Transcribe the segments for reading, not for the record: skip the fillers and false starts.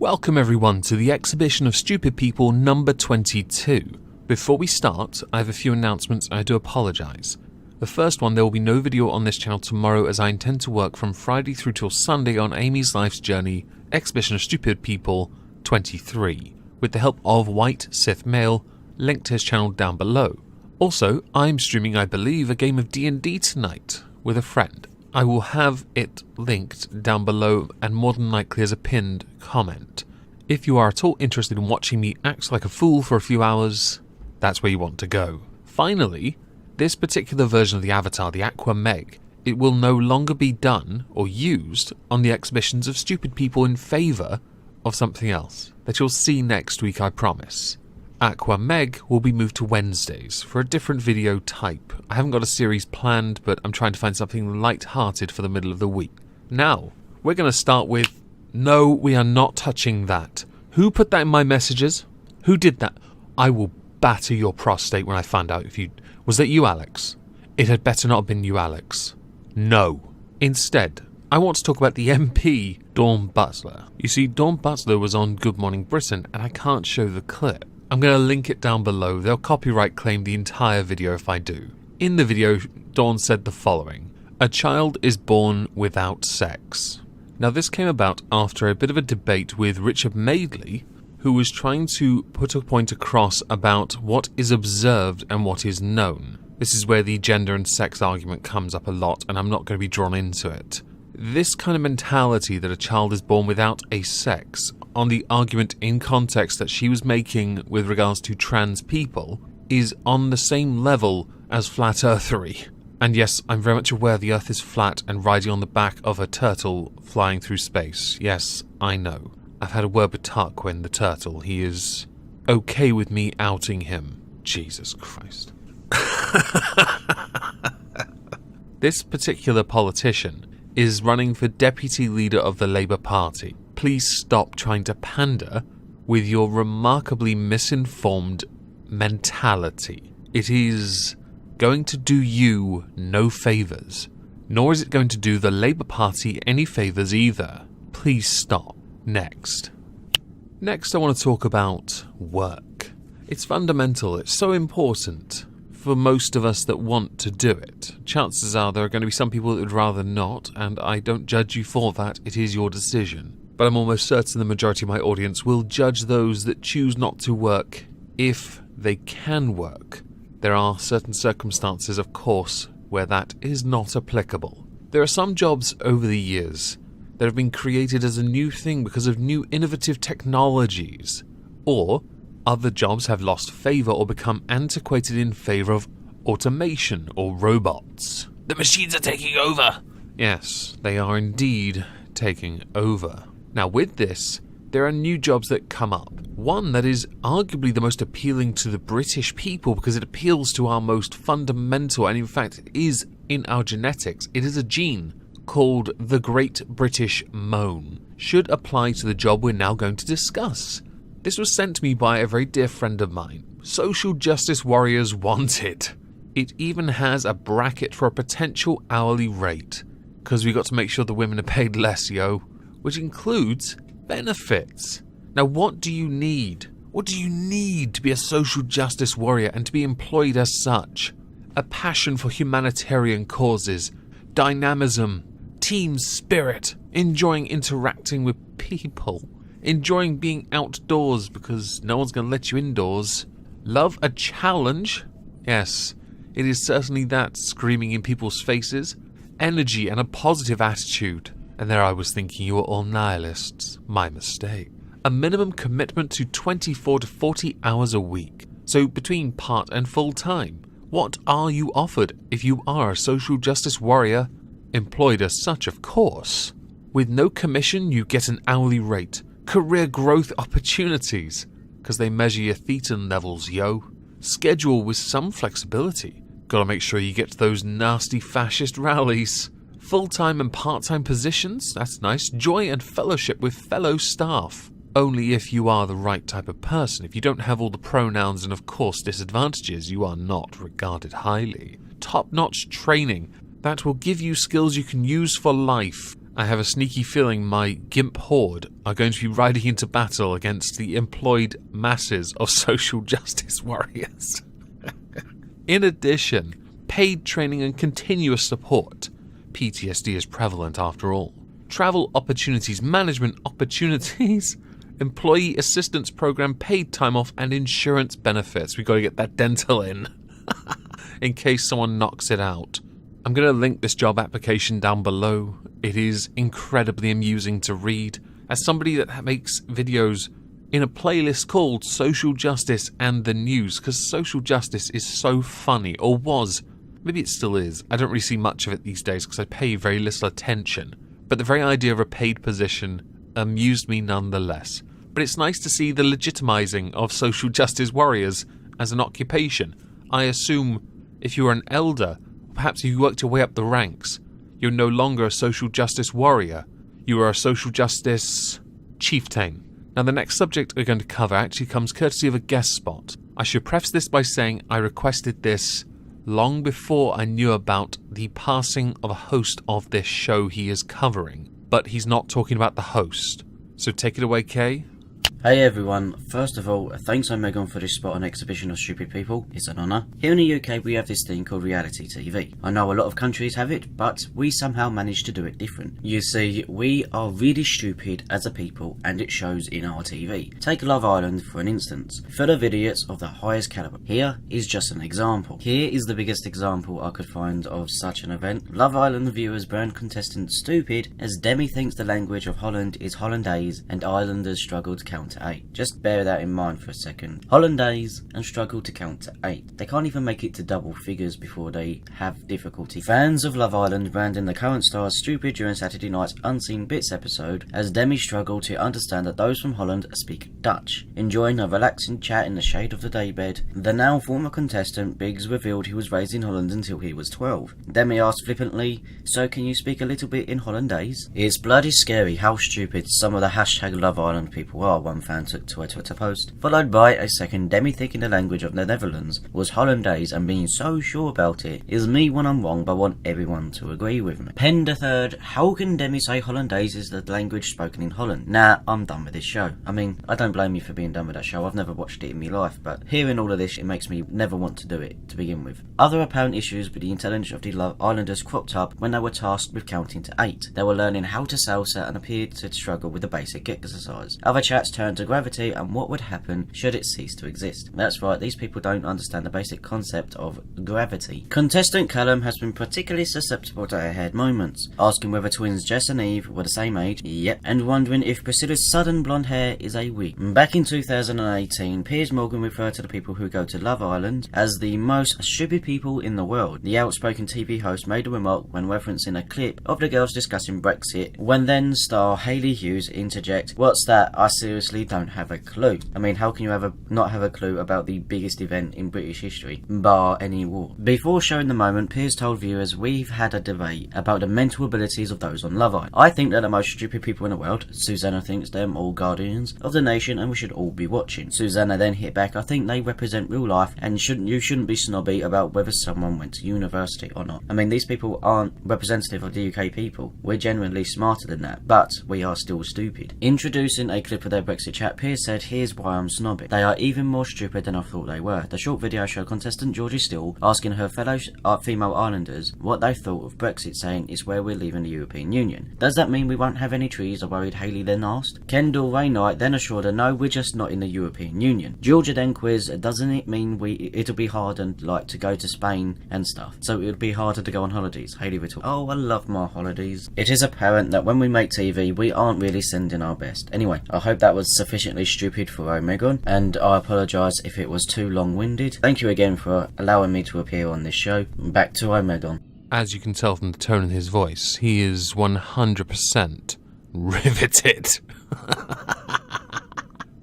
Welcome everyone to the exhibition of stupid people number 22. Before we start, I have a few announcements and I do apologise. The first one, there will be no video on this channel tomorrow as I intend to work from Friday through till Sunday on Amy's Life's Journey, Exhibition of Stupid People 23, with the help of White Sith Male, linked to his channel down below. Also, I'm streaming, I believe, a game of D&D tonight with a friend. I will have it linked down below and more than likely as a pinned comment. If you are at all interested in watching me act like a fool for a few hours, that's where you want to go. Finally, this particular version of the avatar, the Aqua Meg, it will no longer be done or used on the exhibitions of stupid people in favour of something else that you'll see next week, I promise. Aqua Meg will be moved to Wednesdays for a different video type. I haven't got a series planned, but I'm trying to find something light-hearted for the middle of the week. Now, we're going to start with... No, we are not touching that. Who put that in my messages? Who did that? I will batter your prostate when I find out if you... Was that you, Alex? It had better not have been you, Alex. No. Instead, I want to talk about the MP, Dawn Butler. You see, Dawn Butler was on Good Morning Britain, and I can't show the clip. I'm going to link it down below. They'll copyright claim the entire video if I do. In the video, Dawn said the following. A child is born without sex. Now this came about after a bit of a debate with Richard Madeley, who was trying to put a point across about what is observed and what is known. This is where the gender and sex argument comes up a lot, and I'm not going to be drawn into it. This kind of mentality that a child is born without a sex, on the argument in context that she was making with regards to trans people, is on the same level as flat earthery. And yes, I'm very much aware the earth is flat and riding on the back of a turtle flying through space. Yes, I know. I've had a word with Tarquin the turtle. He is okay with me outing him. Jesus Christ. This particular politician is running for deputy leader of the Labour Party. Please stop trying to pander with your remarkably misinformed mentality. It is going to do you no favours, nor is it going to do the Labour Party any favours either. Please stop. Next, I want to talk about work. It's fundamental, it's so important for most of us that want to do it. Chances are there are going to be some people that would rather not, and I don't judge you for that, it is your decision. But I'm almost certain the majority of my audience will judge those that choose not to work if they can work. There are certain circumstances, of course, where that is not applicable. There are some jobs over the years that have been created as a new thing because of new innovative technologies, or other jobs have lost favour or become antiquated in favour of automation or robots. The machines are taking over! Yes, they are indeed taking over. Now with this, there are new jobs that come up. One that is arguably the most appealing to the British people because it appeals to our most fundamental, and in fact is in our genetics. It is a gene called the Great British Moan. Should apply to the job we're now going to discuss. This was sent to me by a very dear friend of mine. Social justice warriors wanted. It even has a bracket for a potential hourly rate, because we got to make sure the women are paid less, yo. Which includes benefits. Now what do you need? What do you need to be a social justice warrior and to be employed as such? A passion for humanitarian causes, dynamism, team spirit, enjoying interacting with people, enjoying being outdoors because no one's going to let you indoors. Love a challenge? Yes, it is certainly that, screaming in people's faces. Energy and a positive attitude. And there I was thinking you were all nihilists. My mistake. A minimum commitment to 24 to 40 hours a week. So between part and full time. What are you offered if you are a social justice warrior? Employed as such, of course. With no commission, you get an hourly rate. Career growth opportunities. Because they measure your thetan levels, yo. Schedule with some flexibility. Gotta make sure you get to those nasty fascist rallies. Full-time and part-time positions, that's nice. Joy and fellowship with fellow staff. Only if you are the right type of person. If you don't have all the pronouns and of course disadvantages, you are not regarded highly. Top-notch training that will give you skills you can use for life. I have a sneaky feeling my GIMP horde are going to be riding into battle against the employed masses of social justice warriors. In addition, paid training and continuous support. PTSD is prevalent after all. Travel opportunities, management opportunities, employee assistance program, paid time off, and insurance benefits. We've got to get that dental in case someone knocks it out. I'm going to link this job application down below. It is incredibly amusing to read. As somebody that makes videos in a playlist called Social Justice and the News, because social justice is so funny, or was. Maybe it still is. I don't really see much of it these days because I pay very little attention. But the very idea of a paid position amused me nonetheless. But it's nice to see the legitimizing of social justice warriors as an occupation. I assume if you are an elder, perhaps if you worked your way up the ranks, you're no longer a social justice warrior. You are a social justice chieftain. Now the next subject we're going to cover actually comes courtesy of a guest spot. I should preface this by saying I requested this long before I knew about the passing of a host of this show he is covering. But he's not talking about the host. So take it away, Kay. Hey everyone, first of all, thanks Omegon for this spot on Exhibition of Stupid People. It's an honour. Here in the UK we have this thing called reality TV. I know a lot of countries have it, but we somehow manage to do it different. You see, we are really stupid as a people and it shows in our TV. Take Love Island for an instance. Full of idiots of the highest calibre. Here is just an example. Here is the biggest example I could find of such an event. Love Island viewers burn contestants stupid as Demi thinks the language of Holland is Hollandaise and Islanders struggle to count to 8. Just bear that in mind for a second. Hollandaise and struggle to count to 8. They can't even make it to double figures before they have difficulty. Fans of Love Island branding the current stars stupid during Saturday night's Unseen Bits episode as Demi struggled to understand that those from Holland speak Dutch. Enjoying a relaxing chat in the shade of the daybed, the now former contestant Biggs revealed he was raised in Holland until he was 12. Demi asked flippantly, "So can you speak a little bit in Hollandaise?" It's bloody scary how stupid some of the hashtag Love Island people are, one fan took to a Twitter post, followed by a second Demi thinking the language of the Netherlands was Hollandaise and being so sure about it is me when I'm wrong but want everyone to agree with me. Pen the third, how can Demi say Hollandaise is the language spoken in Holland? Nah, I'm done with this show. I mean, I don't blame you for being done with that show, I've never watched it in my life, but hearing all of this it makes me never want to do it to begin with. Other apparent issues with the intelligence of the Love Islanders cropped up when they were tasked with counting to 8. They were learning how to salsa and appeared to struggle with the basic exercise. Other chats turned to gravity and what would happen should it cease to exist. That's right, these people don't understand the basic concept of gravity. Contestant Callum has been particularly susceptible to airhead moments, asking whether twins Jess and Eve were the same age, yep, and wondering if Priscilla's sudden blonde hair is a wig. Back in 2018, Piers Morgan referred to the people who go to Love Island as the most stupid people in the world. The outspoken TV host made a remark when referencing a clip of the girls discussing Brexit, when then star Hayley Hughes interject, "What's that? I seriously don't have a clue." I mean, how can you not have a clue about the biggest event in British history, bar any war? Before showing the moment, Piers told viewers, "We've had a debate about the mental abilities of those on Love Island. I think they're the most stupid people in the world. Susanna thinks them all guardians of the nation and we should all be watching." Susanna then hit back, "I think they represent real life and you shouldn't be snobby about whether someone went to university or not." I mean, these people aren't representative of the UK people. We're genuinely smarter than that, but we are still stupid. Introducing a clip of their Brexit chat, Piers said, "Here's why I'm snobby. They are even more stupid than I thought they were." The short video showed contestant Georgie Still asking her fellow female islanders what they thought of Brexit, saying it's where we're leaving the European Union. "Does that mean we won't have any trees?" a worried Hayley then asked. Kendall Ray Knight then assured her, "No, we're just not in the European Union." Georgia then quizzed, "Doesn't it mean it'll be harder to go to Spain and stuff? So it'll be harder to go on holidays?" Hayley retorted, "Oh, I love my holidays." It is apparent that when we make TV, we aren't really sending our best. Anyway, I hope that was sufficiently stupid for Omegon, and I apologise if it was too long-winded. Thank you again for allowing me to appear on this show. Back to Omegon. As you can tell from the tone in his voice, he is 100% riveted.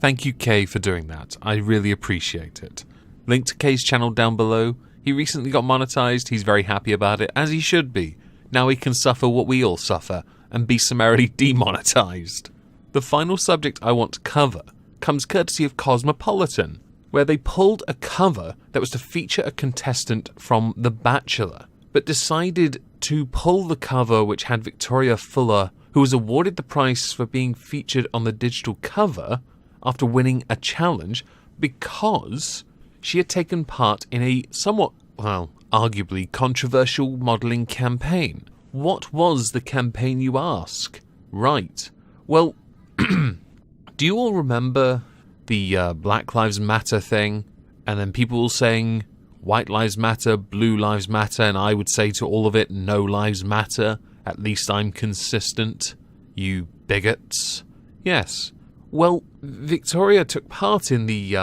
Thank you, Kay, for doing that. I really appreciate it. Link to Kay's channel down below. He recently got monetized. He's very happy about it, as he should be. Now he can suffer what we all suffer and be summarily demonetized. The final subject I want to cover comes courtesy of Cosmopolitan, where they pulled a cover that was to feature a contestant from The Bachelor, but decided to pull the cover which had Victoria Fuller who was awarded the prize for being featured on the digital cover after winning a challenge because she had taken part in a somewhat, well, arguably controversial modelling campaign. What was the campaign, you ask? Right. Well, do you all remember the Black Lives Matter thing? And then people saying White Lives Matter, Blue Lives Matter, and I would say to all of it, No Lives Matter. At least I'm consistent, you bigots. Yes. Well, Victoria took part in the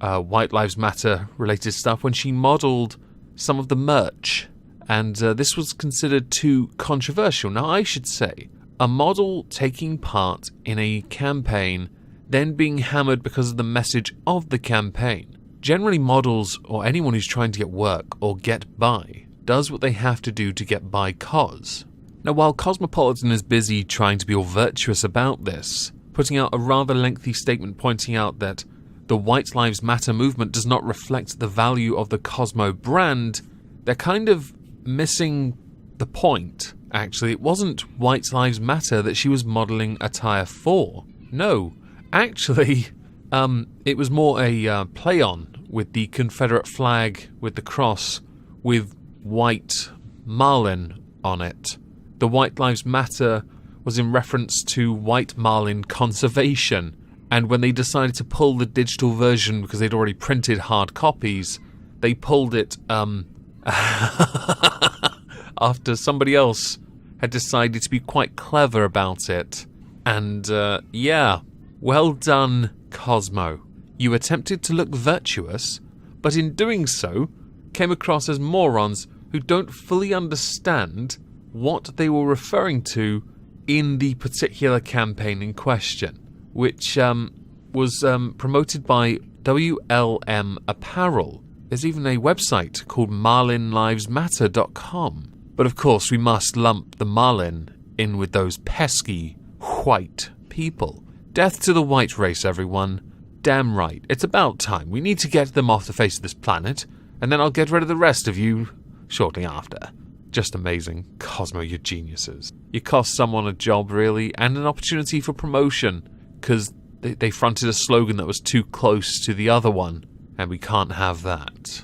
White Lives Matter related stuff when she modelled some of the merch. And this was considered too controversial. Now, I should say, a model taking part in a campaign, then being hammered because of the message of the campaign. Generally, models or anyone who's trying to get work or get by does what they have to do to get by cause. Now, while Cosmopolitan is busy trying to be all virtuous about this, putting out a rather lengthy statement pointing out that the White Lives Matter movement does not reflect the value of the Cosmo brand, they're kind of missing the point. Actually, it wasn't White Lives Matter that she was modelling attire for. No, actually, it was more a play-on with the Confederate flag with the cross with white marlin on it. The White Lives Matter was in reference to white marlin conservation, and when they decided to pull the digital version because they'd already printed hard copies, they pulled it after somebody else had decided to be quite clever about it. And yeah, well done, Cosmo. You attempted to look virtuous, but in doing so, came across as morons who don't fully understand what they were referring to in the particular campaign in question, which was promoted by WLM Apparel. There's even a website called marlinlivesmatter.com. But of course, we must lump the Marlin in with those pesky white people. Death to the white race, everyone. Damn right. It's about time. We need to get them off the face of this planet, and then I'll get rid of the rest of you shortly after. Just amazing. Cosmo, you're geniuses. You cost someone a job, really, and an opportunity for promotion, because they fronted a slogan that was too close to the other one, and we can't have that.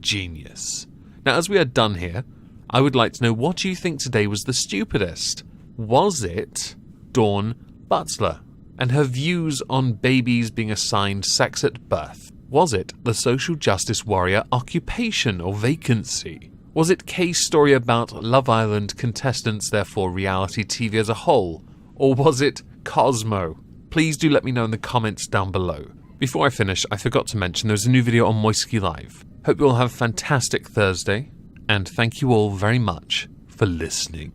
Genius. Now, as we are done here, I would like to know, what you think today was the stupidest? Was it Dawn Butler and her views on babies being assigned sex at birth? Was it the social justice warrior occupation or vacancy? Was it Kay's story about Love Island contestants, therefore reality TV as a whole? Or was it Cosmo? Please do let me know in the comments down below. Before I finish, I forgot to mention there's a new video on Moisky Live. Hope you all have a fantastic Thursday, and thank you all very much for listening.